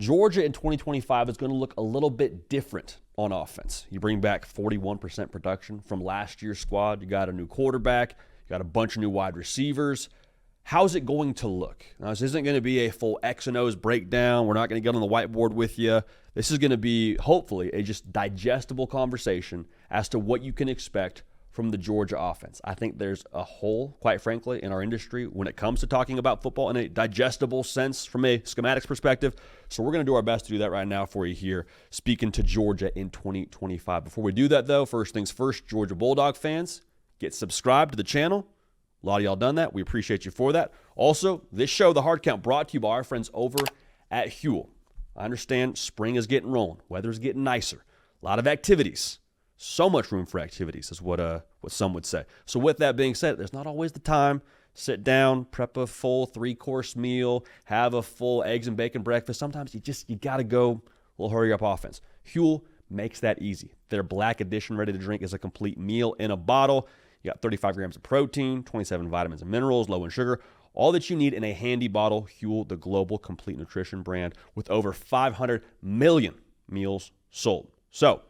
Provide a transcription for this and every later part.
Georgia in 2025 is going to look a little bit different on offense. You bring back 41% production from last year's squad. You got a new quarterback. You got a bunch of new wide receivers. How's it going to look? Now, this isn't going to be a full X and O's breakdown. We're not going to get on the whiteboard with you. This is going to be, hopefully, a just digestible conversation as to what you can expect from the Georgia offense. I think there's a hole, quite frankly, in our industry when it comes to talking about football in a digestible sense from a schematics perspective. So we're going to do our best to do that right now for you here, speaking to Georgia in 2025. Before we do that, though, first things first, Georgia Bulldog fans, get subscribed to the channel. A lot of y'all done that. We appreciate you for that. Also, this show, The Hard Count, brought to you by our friends over at Huel. I understand spring is getting rolling. Weather's getting nicer. A lot of activities. So much room for activities is what some would say. So with that being said, there's not always the time. Sit down, prep a full 3-course meal, have a full eggs and bacon breakfast. Sometimes you got to go a little hurry up offense. Huel makes that easy. Their Black Edition ready to drink is a complete meal in a bottle. You got 35 grams of protein, 27 vitamins and minerals, low in sugar. All that you need in a handy bottle. Huel, the global complete nutrition brand with over 500 million meals sold. So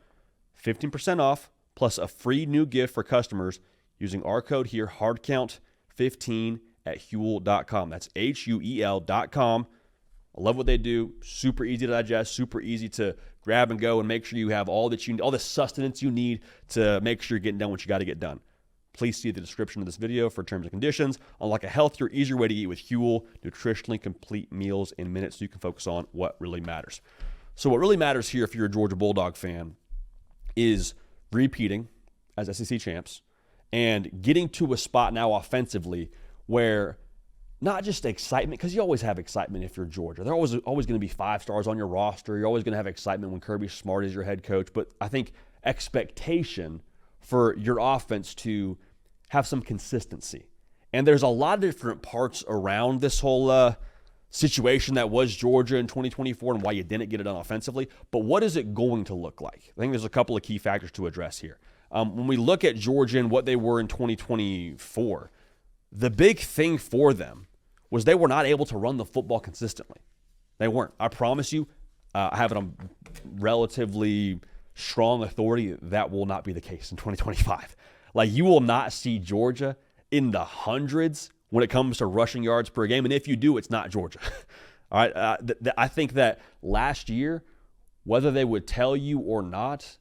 15% off plus a free new gift for customers using our code here, HardCount15 at Huel.com. That's Huel.com. I love what they do. Super easy to digest, super easy to grab and go and make sure you have all that you need, all the sustenance you need to make sure you're getting done what you got to get done. Please see the description of this video for terms and conditions. Unlock a healthier, easier way to eat with Huel, nutritionally complete meals in minutes so you can focus on what really matters. So what really matters here, if you're a Georgia Bulldog fan, is repeating as SEC champs and getting to a spot now offensively where not just excitement, because you always have excitement if you're Georgia. There are always going to be 5 stars on your roster. You're always going to have excitement when Kirby Smart is your head coach. But I think expectation for your offense to have some consistency. And there's a lot of different parts around this whole situation that was Georgia in 2024 and why you didn't get it done offensively. But what is it going to look like? I think there's a couple of key factors to address here. When we look at Georgia and what they were in 2024, the big thing for them was they were not able to run the football consistently. They weren't. I promise you, I have it on relatively strong authority that will not be the case in 2025. Like, you will not see Georgia in the hundreds when it comes to rushing yards per game. And if you do, it's not Georgia. All right. I think that last year, whether they would tell you or not,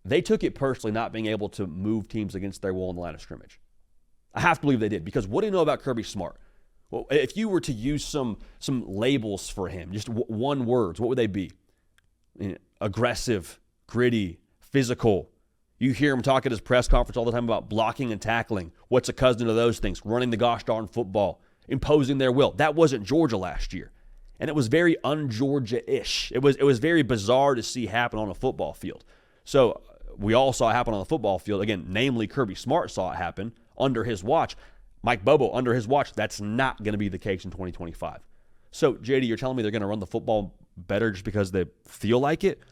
they took it personally not being able to move teams against their will in the line of scrimmage. I have to believe they did, because what do you know about Kirby Smart? Well, if you were to use some labels for him, just one words, what would they be? Aggressive, gritty, physical. You hear him talk at his press conference all the time about blocking and tackling. What's a cousin of those things? Running the gosh darn football, imposing their will. That wasn't Georgia last year. And it was very un-Georgia-ish. It was very bizarre to see happen on a football field. So we all saw it happen on the football field. Again, namely Kirby Smart saw it happen under his watch. Mike Bobo, under his watch, that's not going to be the case in 2025. So, JD, you're telling me they're going to run the football better just because they feel like it?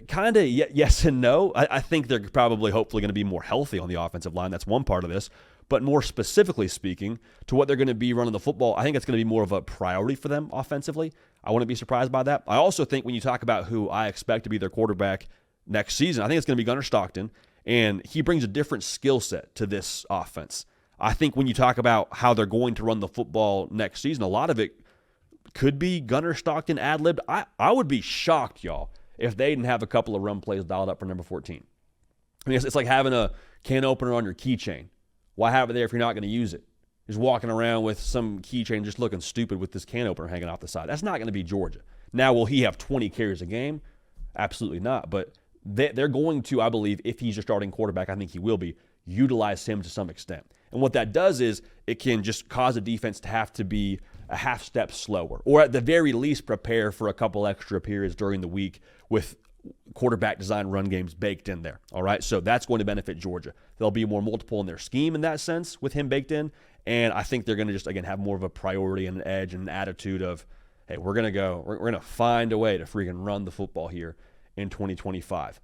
Kind of yes and no. I think they're probably, hopefully, going to be more healthy on the offensive line. That's one part of this. But more specifically speaking to what they're going to be running the football, I think it's going to be more of a priority for them offensively. I wouldn't be surprised by that. I also think when you talk about who I expect to be their quarterback next season, I think it's going to be Gunnar Stockton, and he brings a different skill set to this offense. I think when you talk about how they're going to run the football next season, a lot of it could be Gunnar Stockton ad-libbed. I would be shocked, y'all, if they didn't have a couple of run plays dialed up for number 14. I mean, it's like having a can opener on your keychain. Why have it there if you're not going to use it? Just walking around with some keychain just looking stupid with this can opener hanging off the side. That's not going to be Georgia. Now, will he have 20 carries a game? Absolutely not. But they're going to, I believe, if he's your starting quarterback, I think he will be, utilize him to some extent. And what that does is it can just cause a defense to have to be a half step slower, or at the very least prepare for a couple extra periods during the week with quarterback design run games baked in there. All right, so that's going to benefit Georgia. They'll be more multiple in their scheme in that sense with him baked in, and I think they're going to just, again, have more of a priority and an edge and an attitude of, hey, we're going to find a way to freaking run the football here in 2025.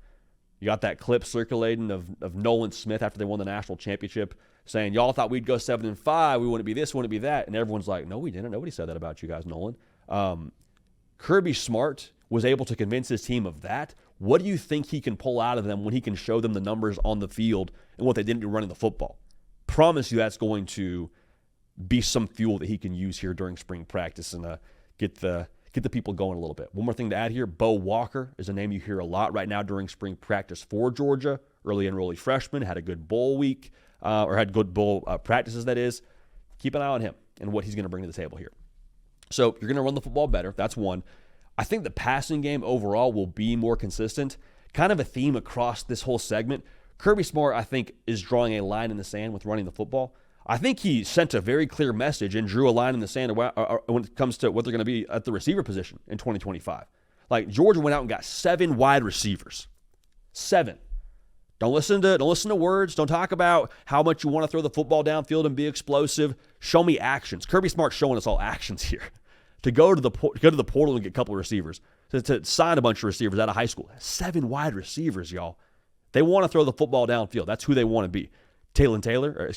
You got that clip circulating of Nolan Smith after they won the national championship saying, y'all thought we'd go 7-5, we wouldn't be this, we wouldn't be that, and everyone's like, no, we didn't. Nobody said that about you guys, Nolan. Kirby Smart was able to convince his team of that. What do you think he can pull out of them when he can show them the numbers on the field and what they didn't do running the football? Promise you that's going to be some fuel that he can use here during spring practice and get the people going a little bit. One more thing to add here, Bo Walker is a name you hear a lot right now during spring practice for Georgia. Early enrollee freshman, had a good bowl week, or had good bowl practices, that is. Keep an eye on him and what he's going to bring to the table here. So you're going to run the football better. That's one. I think the passing game overall will be more consistent. Kind of a theme across this whole segment. Kirby Smart, I think, is drawing a line in the sand with running the football. I think he sent a very clear message and drew a line in the sand when it comes to what they're going to be at the receiver position in 2025. Like, Georgia went out and got 7 wide receivers. 7. Don't listen to words. Don't talk about how much you want to throw the football downfield and be explosive. Show me actions. Kirby Smart's showing us all actions here. To go to the portal and get a couple of receivers. To sign a bunch of receivers out of high school. 7 wide receivers, y'all. They want to throw the football downfield. That's who they want to be. Talon Taylor.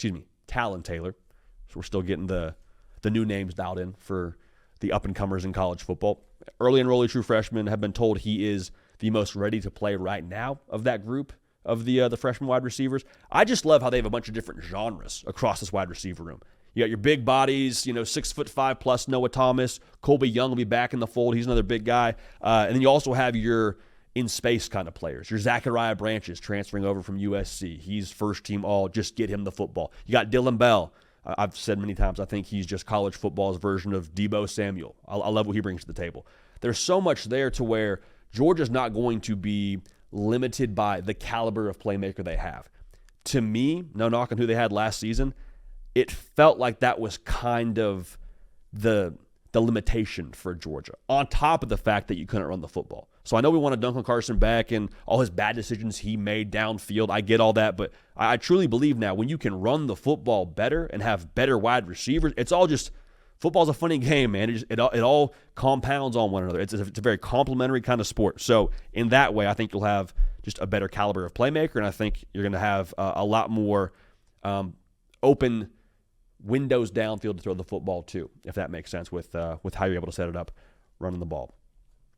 So we're still getting the new names dialed in for the up-and-comers in college football. Early enrollee true freshmen have been told he is the most ready to play right now of that group of the freshman wide receivers. I just love how they have a bunch of different genres across this wide receiver room. You got your big bodies, 6'5" plus Noah Thomas. Colby Young will be back in the fold. He's another big guy. And then you also have your in-space kind of players. Your Zachariah Branches transferring over from USC. He's first team all. Just get him the football. You got Dylan Bell. I've said many times, I think he's just college football's version of Debo Samuel. I love what he brings to the table. There's so much there to where Georgia's not going to be limited by the caliber of playmaker they have. To me, no knock on who they had last season, it felt like that was kind of the limitation for Georgia, on top of the fact that you couldn't run the football. So I know we want to dunk on Carson Beck and all his bad decisions he made downfield. I get all that, but I truly believe now when you can run the football better and have better wide receivers, it's all just – football's a funny game, man. It all compounds on one another. It's a very complementary kind of sport. So in that way, I think you'll have just a better caliber of playmaker, and I think you're going to have a lot more open windows downfield to throw the football too, if that makes sense with how you're able to set it up running the ball.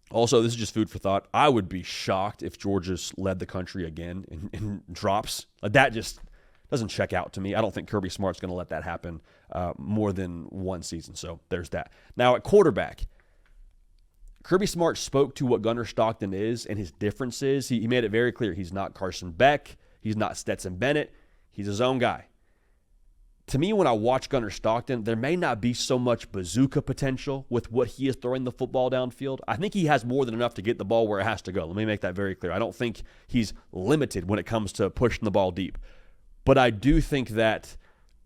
Also, this is just food for thought. I would be shocked if Georgia's led the country again in drops. That just doesn't check out to me. I don't think Kirby Smart's going to let that happen more than one season. So there's that. Now at quarterback, Kirby Smart spoke to what Gunnar Stockton is and his differences. He made it very clear. He's not Carson Beck. He's not Stetson Bennett. He's his own guy. To me, when I watch Gunnar Stockton, there may not be so much bazooka potential with what he is throwing the football downfield. I think he has more than enough to get the ball where it has to go. Let me make that very clear. I don't think he's limited when it comes to pushing the ball deep. But I do think that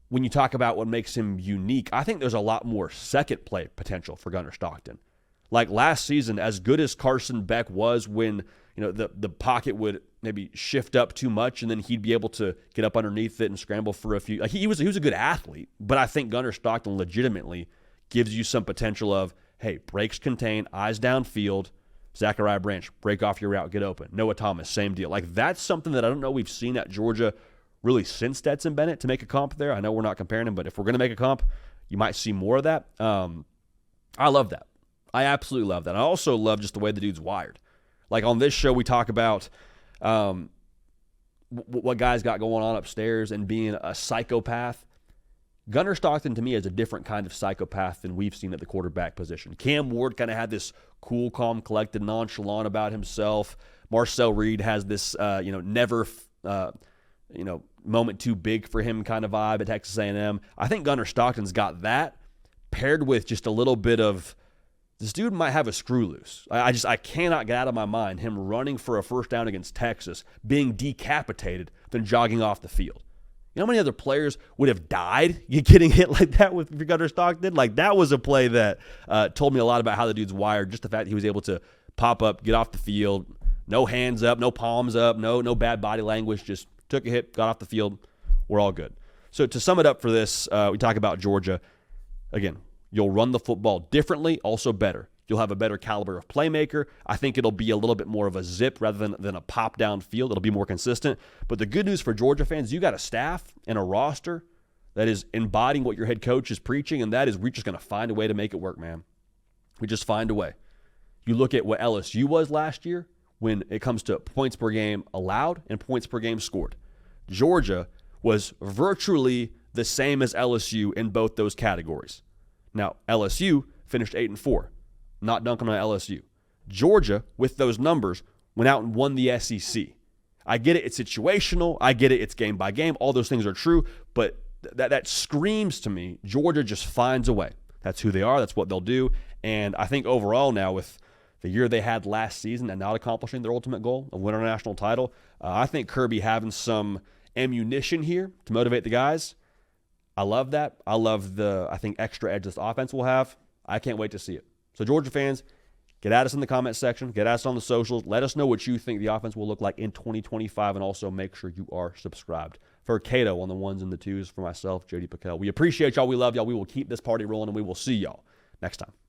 when you talk about what makes him unique, I think there's a lot more second play potential for Gunnar Stockton. Like last season, as good as Carson Beck was when the pocket would maybe shift up too much and then he'd be able to get up underneath it and scramble for a few. Like he was a good athlete, but I think Gunnar Stockton legitimately gives you some potential of, hey, breaks contain, eyes downfield, Zachariah Branch, break off your route, get open. Noah Thomas, same deal. Like that's something that I don't know we've seen at Georgia really since Stetson Bennett to make a comp there. I know we're not comparing him, but if we're going to make a comp, you might see more of that. I love that. I absolutely love that. I also love just the way the dude's wired. Like on this show, we talk about what guys got going on upstairs and being a psychopath. Gunnar Stockton, to me, is a different kind of psychopath than we've seen at the quarterback position. Cam Ward kind of had this cool, calm, collected, nonchalant about himself. Marcel Reed has this, never, moment too big for him kind of vibe at Texas A&M. I think Gunnar Stockton's got that paired with just a little bit of, this dude might have a screw loose. I cannot get out of my mind him running for a first down against Texas, being decapitated, then jogging off the field. You know how many other players would have died getting hit like that with Gunnar Stockton? Like that was a play that told me a lot about how the dude's wired. Just the fact that he was able to pop up, get off the field, no hands up, no palms up, no bad body language, just took a hit, got off the field. We're all good. So to sum it up for this, we talk about Georgia. Again, you'll run the football differently, also better. You'll have a better caliber of playmaker. I think it'll be a little bit more of a zip rather than a pop down field. It'll be more consistent. But the good news for Georgia fans, you got a staff and a roster that is embodying what your head coach is preaching, and that is we're just going to find a way to make it work, man. We just find a way. You look at what LSU was last year when it comes to points per game allowed and points per game scored. Georgia was virtually the same as LSU in both those categories. Now, LSU finished 8-4. Not dunking on LSU. Georgia, with those numbers, went out and won the SEC. I get it, it's situational. I get it, it's game by game. All those things are true, but that screams to me, Georgia just finds a way. That's who they are. That's what they'll do. And I think overall now, with the year they had last season and not accomplishing their ultimate goal of winning a national title, I think Kirby having some ammunition here to motivate the guys, I love that. I love I think, extra edge this offense will have. I can't wait to see it. So Georgia fans, get at us in the comment section. Get at us on the socials. Let us know what you think the offense will look like in 2025, and also make sure you are subscribed. For Cato on the ones and the twos, for myself, JD PicKell, we appreciate y'all. We love y'all. We will keep this party rolling, and we will see y'all next time.